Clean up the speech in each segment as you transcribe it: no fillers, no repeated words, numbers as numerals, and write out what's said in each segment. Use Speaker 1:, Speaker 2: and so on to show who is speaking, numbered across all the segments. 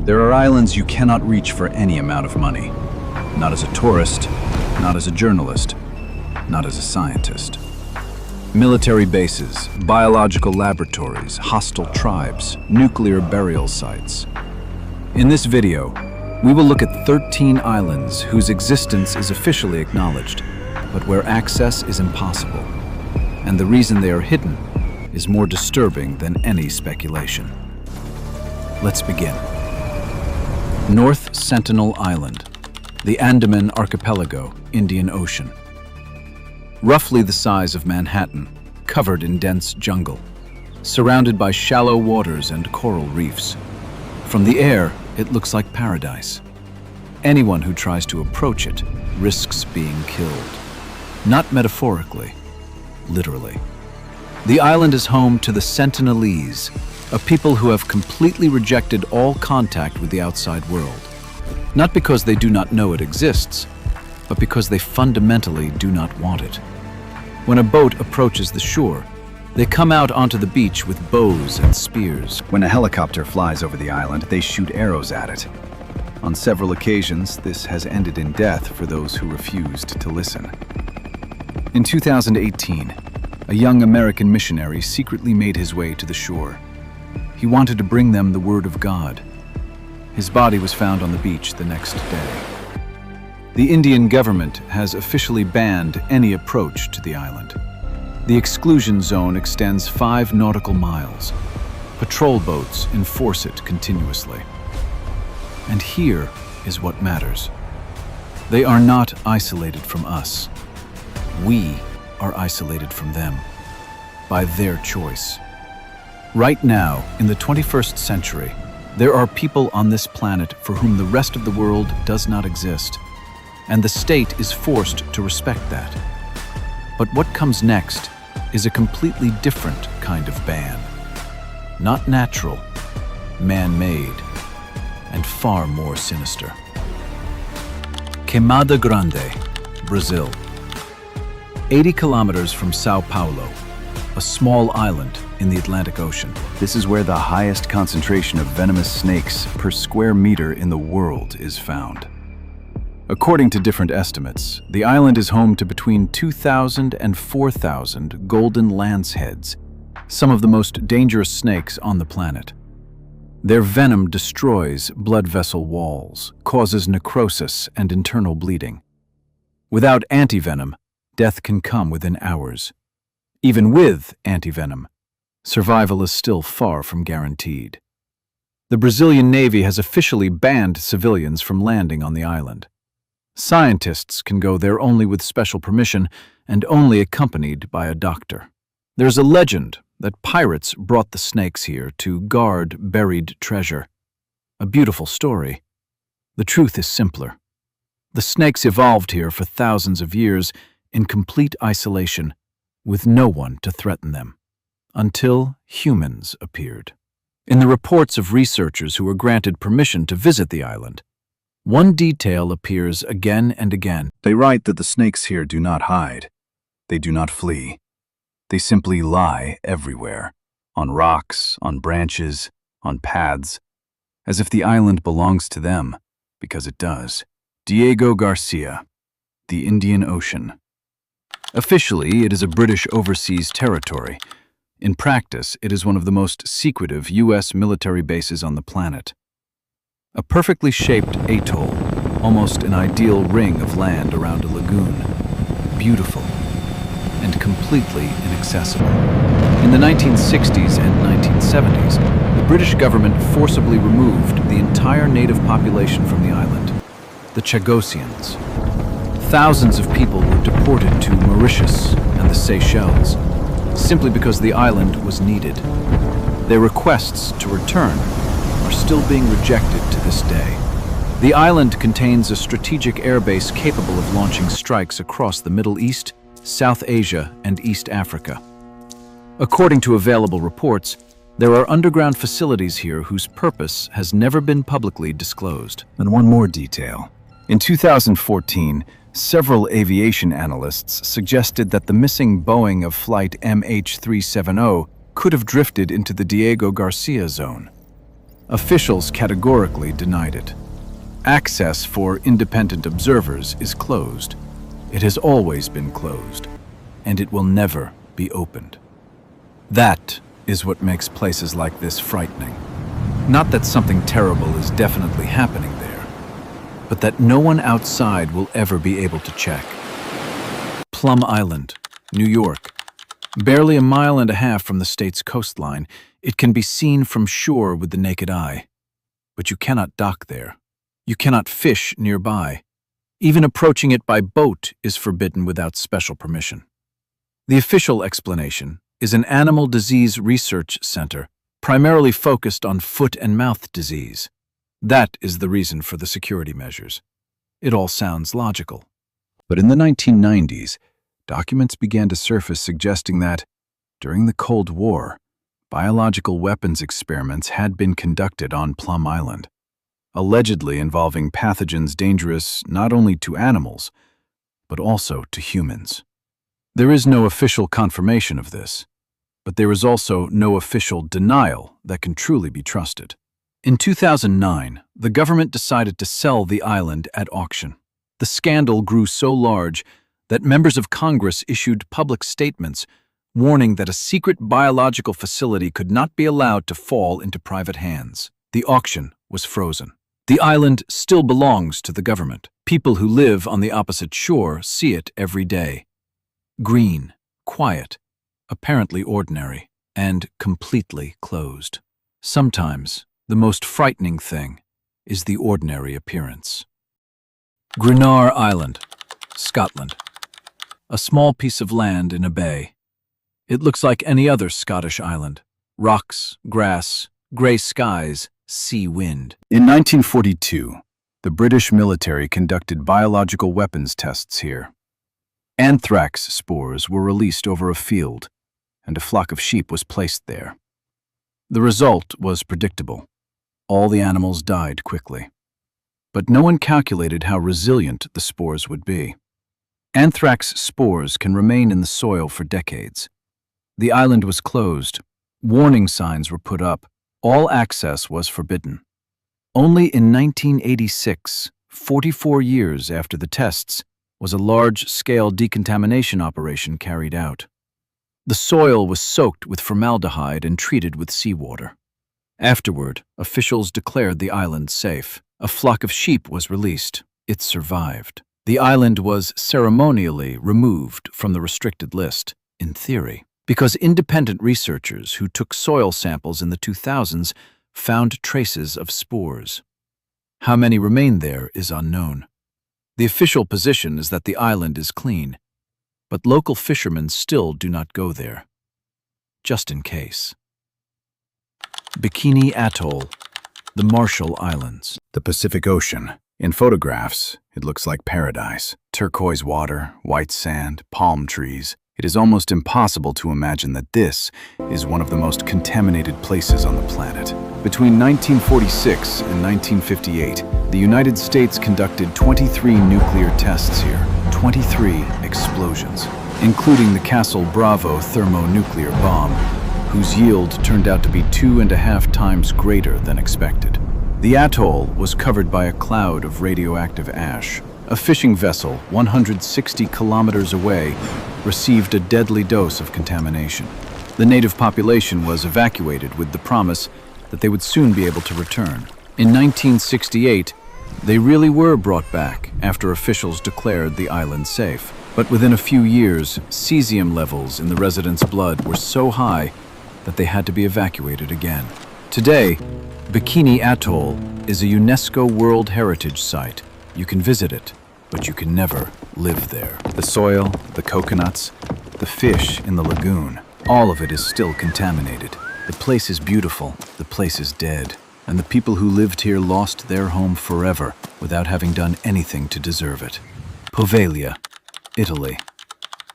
Speaker 1: There are islands you cannot reach for any amount of money. Not as a tourist, not as a journalist, not as a scientist. Military bases, biological laboratories, hostile tribes, nuclear burial sites. In this video, we will look at 13 islands whose existence is officially acknowledged, but where access is impossible. And the reason they are hidden is more disturbing than any speculation. Let's begin. North Sentinel Island, the Andaman Archipelago, Indian Ocean. Roughly the size of Manhattan, covered in dense jungle, surrounded by shallow waters and coral reefs. From the air, it looks like paradise. Anyone who tries to approach it risks being killed. Not metaphorically, literally. The island is home to the Sentinelese, a people who have completely rejected all contact with the outside world. Not because they do not know it exists, but because they fundamentally do not want it. When a boat approaches the shore, they come out onto the beach with bows and spears. When a helicopter flies over the island, they shoot arrows at it. On several occasions, this has ended in death for those who refused to listen. In 2018, a young American missionary secretly made his way to the shore. He wanted to bring them the word of God. His body was found on the beach the next day. The Indian government has officially banned any approach to the island. The exclusion zone extends 5 nautical miles. Patrol boats enforce it continuously. And here is what matters. They are not isolated from us. We are isolated from them by their choice. Right now, in the 21st century, there are people on this planet for whom the rest of the world does not exist, and the state is forced to respect that. But what comes next is a completely different kind of ban. Not natural, man-made, and far more sinister. Queimada Grande, Brazil. 80 kilometers from Sao Paulo, a small island in the Atlantic Ocean. This is where the highest concentration of venomous snakes per square meter in the world is found. According to different estimates, the island is home to between 2,000 and 4,000 golden lanceheads, some of the most dangerous snakes on the planet. Their venom destroys blood vessel walls, causes necrosis and internal bleeding. Without antivenom, death can come within hours. Even with antivenom, survival is still far from guaranteed. The Brazilian Navy has officially banned civilians from landing on the island. Scientists can go there only with special permission and only accompanied by a doctor. There's a legend that pirates brought the snakes here to guard buried treasure. A beautiful story. The truth is simpler. The snakes evolved here for thousands of years in complete isolation, with no one to threaten them, until humans appeared. In the reports of researchers who were granted permission to visit the island, one detail appears again and again. They write that the snakes here do not hide. They do not flee. They simply lie everywhere, on rocks, on branches, on paths, as if the island belongs to them, because it does. Diego Garcia, the Indian Ocean. Officially, it is a British overseas territory. In practice, it is one of the most secretive U.S. military bases on the planet. A perfectly shaped atoll, almost an ideal ring of land around a lagoon. Beautiful and completely inaccessible. In the 1960s and 1970s, the British government forcibly removed the entire native population from the island, the Chagosians. Thousands of people were deported to Mauritius and the Seychelles, simply because the island was needed. Their requests to return are still being rejected to this day. The island contains a strategic airbase capable of launching strikes across the Middle East, South Asia, and East Africa. According to available reports, there are underground facilities here whose purpose has never been publicly disclosed. And one more detail. In 2014, several aviation analysts suggested that the missing Boeing of flight MH370 could have drifted into the Diego Garcia zone. Officials categorically denied it. Access for independent observers is closed. It has always been closed, and it will never be opened. That is what makes places like this frightening. Not that something terrible is definitely happening there, but that no one outside will ever be able to check. Plum Island, New York. Barely a mile and a half from the state's coastline, it can be seen from shore with the naked eye. But you cannot dock there. You cannot fish nearby. Even approaching it by boat is forbidden without special permission. The official explanation is an animal disease research center, primarily focused on foot and mouth disease. That is the reason for the security measures. It all sounds logical. But in the 1990s, documents began to surface suggesting that, during the Cold War, biological weapons experiments had been conducted on Plum Island, allegedly involving pathogens dangerous not only to animals, but also to humans. There is no official confirmation of this, but there is also no official denial that can truly be trusted. In 2009, the government decided to sell the island at auction. The scandal grew so large that members of Congress issued public statements warning that a secret biological facility could not be allowed to fall into private hands. The auction was frozen. The island still belongs to the government. People who live on the opposite shore see it every day. Green, quiet, apparently ordinary, and completely closed. Sometimes, the most frightening thing is the ordinary appearance. Grenard Island, Scotland. A small piece of land in a bay. It looks like any other Scottish island. Rocks, grass, grey skies, sea wind. In 1942, the British military conducted biological weapons tests here. Anthrax spores were released over a field, and a flock of sheep was placed there. The result was predictable. All the animals died quickly. But no one calculated how resilient the spores would be. Anthrax spores can remain in the soil for decades. The island was closed. Warning signs were put up. All access was forbidden. Only in 1986, 44 years after the tests, was a large-scale decontamination operation carried out. The soil was soaked with formaldehyde and treated with seawater. Afterward, officials declared the island safe. A flock of sheep was released. It survived. The island was ceremonially removed from the restricted list, in theory, because independent researchers who took soil samples in the 2000s found traces of spores. How many remain there is unknown. The official position is that the island is clean, but local fishermen still do not go there, just in case. Bikini Atoll, the Marshall Islands. The Pacific Ocean. In photographs, it looks like paradise. Turquoise water, white sand, palm trees. It is almost impossible to imagine that this is one of the most contaminated places on the planet. Between 1946 and 1958, the United States conducted 23 nuclear tests here, 23 explosions, including the Castle Bravo thermonuclear bomb, whose yield turned out to be 2.5 times greater than expected. The atoll was covered by a cloud of radioactive ash. A fishing vessel 160 kilometers away received a deadly dose of contamination. The native population was evacuated with the promise that they would soon be able to return. In 1968, they really were brought back after officials declared the island safe. But within a few years, cesium levels in the residents' blood were so high that they had to be evacuated again. Today, Bikini Atoll is a UNESCO World Heritage Site. You can visit it, but you can never live there. The soil, the coconuts, the fish in the lagoon, all of it is still contaminated. The place is beautiful, the place is dead, and the people who lived here lost their home forever without having done anything to deserve it. Poveglia, Italy.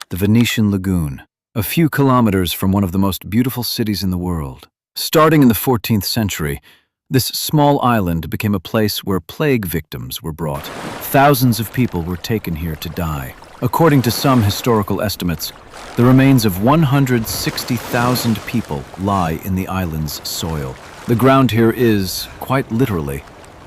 Speaker 1: The Venetian Lagoon, a few kilometers from one of the most beautiful cities in the world. Starting in the 14th century, this small island became a place where plague victims were brought. Thousands of people were taken here to die. According to some historical estimates, the remains of 160,000 people lie in the island's soil. The ground here is, quite literally,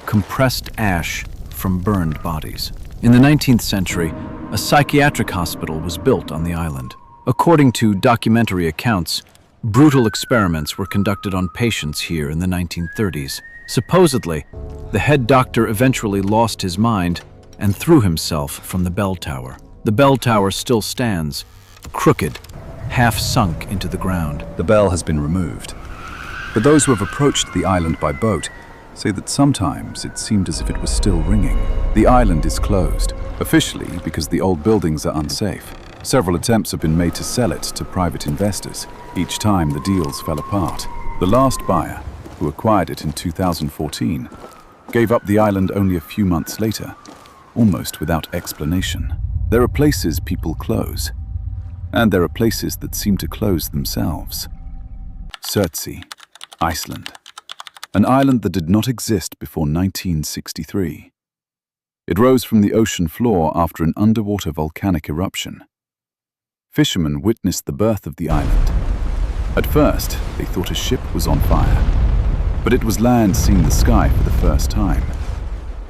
Speaker 1: compressed ash from burned bodies. In the 19th century, a psychiatric hospital was built on the island. According to documentary accounts, brutal experiments were conducted on patients here in the 1930s. Supposedly, the head doctor eventually lost his mind and threw himself from the bell tower. The bell tower still stands, crooked, half sunk into the ground.
Speaker 2: The bell has been removed, but those who have approached the island by boat say that sometimes it seemed as if it was still ringing. The island is closed, officially because the old buildings are unsafe. Several attempts have been made to sell it to private investors. Each time the deals fell apart. The last buyer, who acquired it in 2014, gave up the island only a few months later, almost without explanation. There are places people close, and there are places that seem to close themselves. Surtsey, Iceland. An island that did not exist before 1963. It rose from the ocean floor after an underwater volcanic eruption. Fishermen witnessed the birth of the island. At first, they thought a ship was on fire, but it was land seeing the sky for the first time.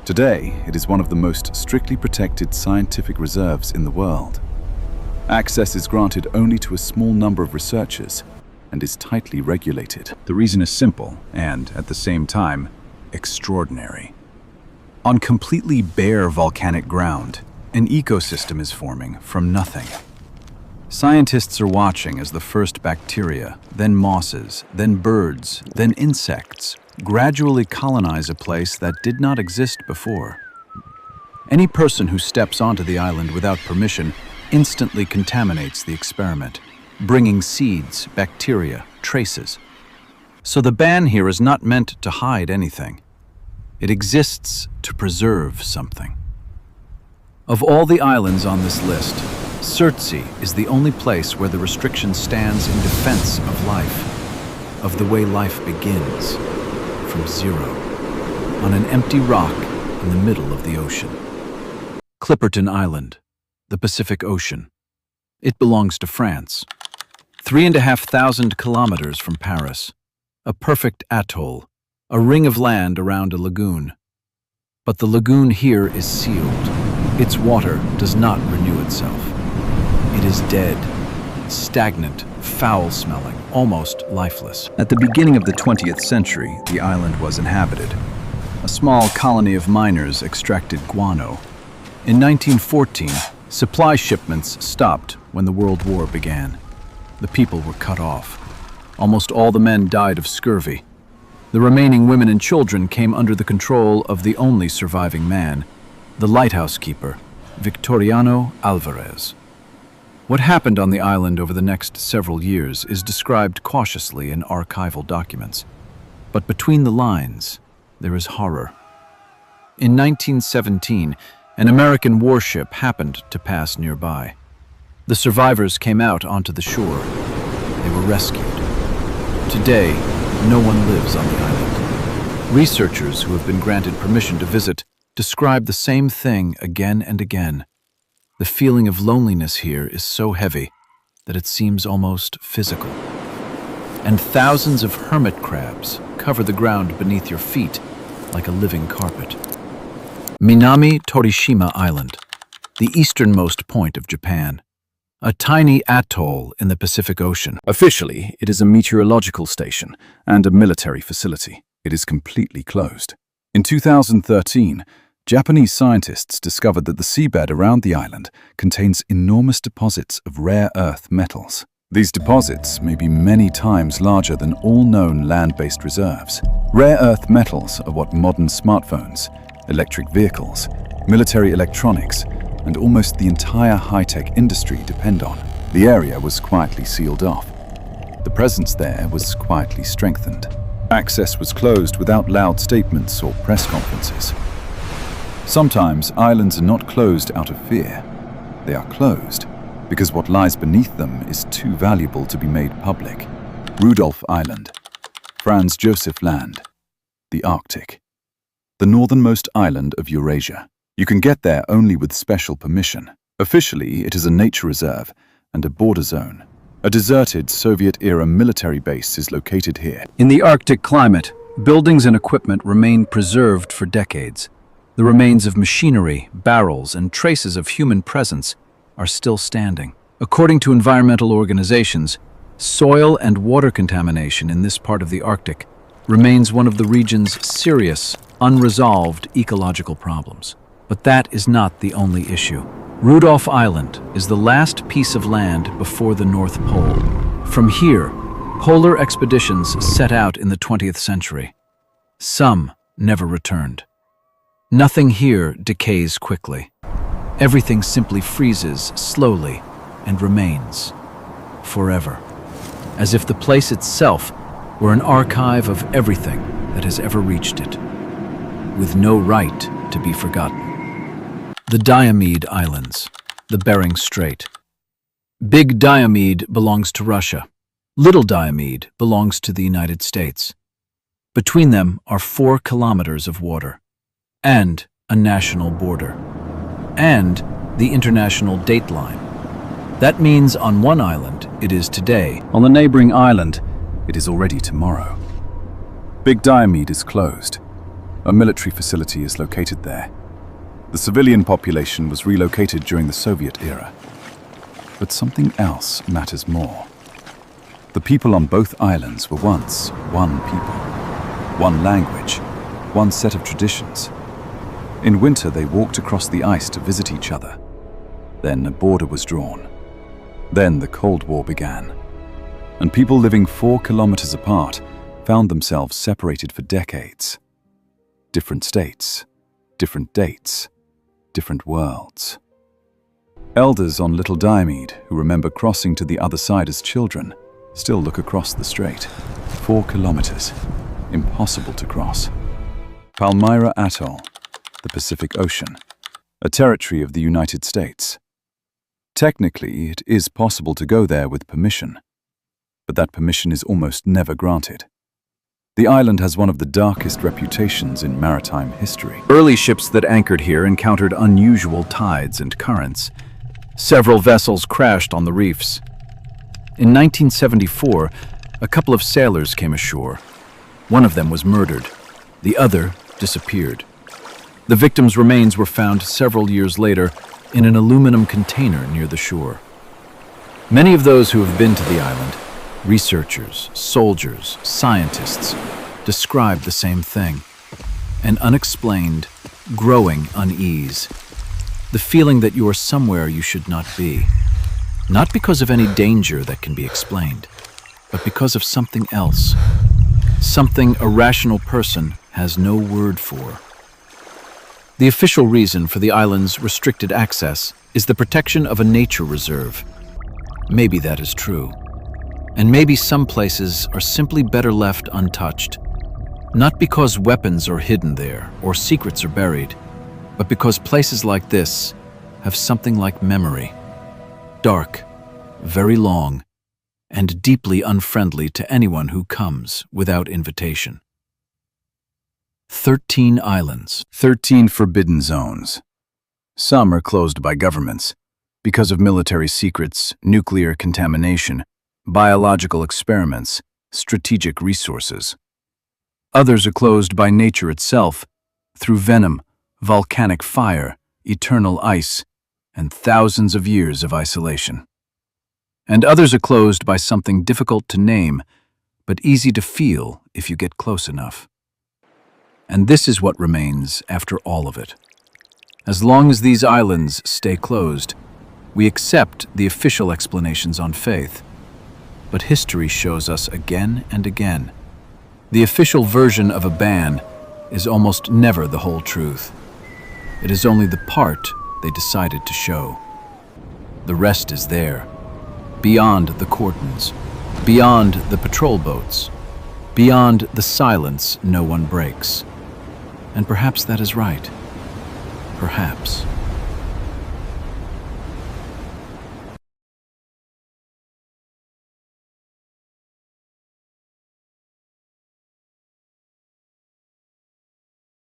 Speaker 2: Today, it is one of the most strictly protected scientific reserves in the world. Access is granted only to a small number of researchers and is tightly regulated.
Speaker 1: The reason is simple and, at the same time, extraordinary. On completely bare volcanic ground, an ecosystem is forming from nothing. Scientists are watching as the first bacteria, then mosses, then birds, then insects gradually colonize a place that did not exist before. Any person who steps onto the island without permission instantly contaminates the experiment, bringing seeds, bacteria, traces. So the ban here is not meant to hide anything. It exists to preserve something. Of all the islands on this list, Surtsey is the only place where the restriction stands in defense of life, of the way life begins, from zero, on an empty rock in the middle of the ocean. Clipperton Island, the Pacific Ocean. It belongs to France. 3,500 kilometers from Paris. A perfect atoll, a ring of land around a lagoon. But the lagoon here is sealed. Its water does not renew itself. It is dead, stagnant, foul-smelling, almost lifeless. At the beginning of the 20th century, the island was inhabited. A small colony of miners extracted guano. In 1914, supply shipments stopped when the World War began. The people were cut off. Almost all the men died of scurvy. The remaining women and children came under the control of the only surviving man, the lighthouse keeper, Victoriano Alvarez. What happened on the island over the next several years is described cautiously in archival documents. But between the lines, there is horror. In 1917, an American warship happened to pass nearby. The survivors came out onto the shore. They were rescued. Today, no one lives on the island. Researchers who have been granted permission to visit describe the same thing again and again. The feeling of loneliness here is so heavy that it seems almost physical. And thousands of hermit crabs cover the ground beneath your feet like a living carpet. Minami Torishima Island, the easternmost point of Japan. A tiny atoll in the Pacific Ocean. Officially, it is a meteorological station and a military facility. It is completely closed. In 2013, Japanese scientists discovered that the seabed around the island contains enormous deposits of rare earth metals. These deposits may be many times larger than all known land-based reserves. Rare earth metals are what modern smartphones, electric vehicles, military electronics, and almost the entire high-tech industry depend on. The area was quietly sealed off. The presence there was quietly strengthened. Access was closed without loud statements or press conferences. Sometimes islands are not closed out of fear. They are closed because what lies beneath them is too valuable to be made public. Rudolph Island, Franz Josef Land, the Arctic. The northernmost island of Eurasia. You can get there only with special permission.
Speaker 2: Officially, it is a nature reserve and a border zone. A deserted Soviet-era military base is located here. In the Arctic climate, buildings and equipment remain preserved for decades. The remains of machinery, barrels, and traces of human presence are still standing. According to environmental organizations, soil and water contamination in this part of the Arctic remains one of the region's serious, unresolved ecological problems. But that is not the only issue. Rudolph Island is the last piece of land before the North Pole. From here, polar expeditions set out in the 20th century. Some never returned. Nothing here decays quickly. Everything simply freezes slowly and remains forever, as if the place itself were an archive of everything that has ever reached it, with no right to be forgotten. The Diomede Islands, the Bering Strait. Big Diomede belongs to Russia. Little Diomede belongs to the United States. Between them are 4 kilometers of water, and a national border, and the international date line. That means on one island it is today. On the neighboring island, it is already tomorrow. Big Diomede is closed. A military facility is located there. The civilian population was relocated during the Soviet era. But something else matters more. The people on both islands were once one people, one language, one set of traditions. In winter, they walked across the ice to visit each other. Then a border was drawn. Then the Cold War began. And people living 4 kilometers apart found themselves separated for decades. Different states, different dates, different worlds. Elders on Little Diomede, who remember crossing to the other side as children, still look across the strait. 4 kilometers. Impossible to cross. Palmyra Atoll, the Pacific Ocean, a territory of the United States. Technically, it is possible to go there with permission, but that permission is almost never granted. The island has one of the darkest reputations in maritime history. Early ships that anchored here encountered unusual tides and currents. Several vessels crashed on the reefs. In 1974, a couple of sailors came ashore. One of them was murdered. The other disappeared. The victim's remains were found several years later in an aluminum container near the shore. Many of those who have been to the island, researchers, soldiers, scientists, describe the same thing. An unexplained, growing unease. The feeling that you are somewhere you should not be. Not because of any danger that can be explained, but because of something else. Something a rational person has no word for. The official reason for the island's restricted access is the protection of a nature reserve. Maybe that is true. And maybe some places are simply better left untouched. Not because weapons are hidden there or secrets are buried, but because places like this have something like memory. Dark, very long, and deeply unfriendly to anyone who comes without invitation. 13 islands, 13 forbidden zones. Some are closed by governments because of military secrets, nuclear contamination, biological experiments, strategic resources. Others are closed by nature itself, through venom, volcanic fire, eternal ice, and thousands of years of isolation. And others are closed by something difficult to name, but easy to feel if you get close enough. And this is what remains after all of it. As long as these islands stay closed, we accept the official explanations on faith. But history shows us again and again, the official version of a ban is almost never the whole truth. It is only the part they decided to show. The rest is there, beyond the cordons, beyond the patrol boats, beyond the silence no one breaks. And perhaps that is right. Perhaps.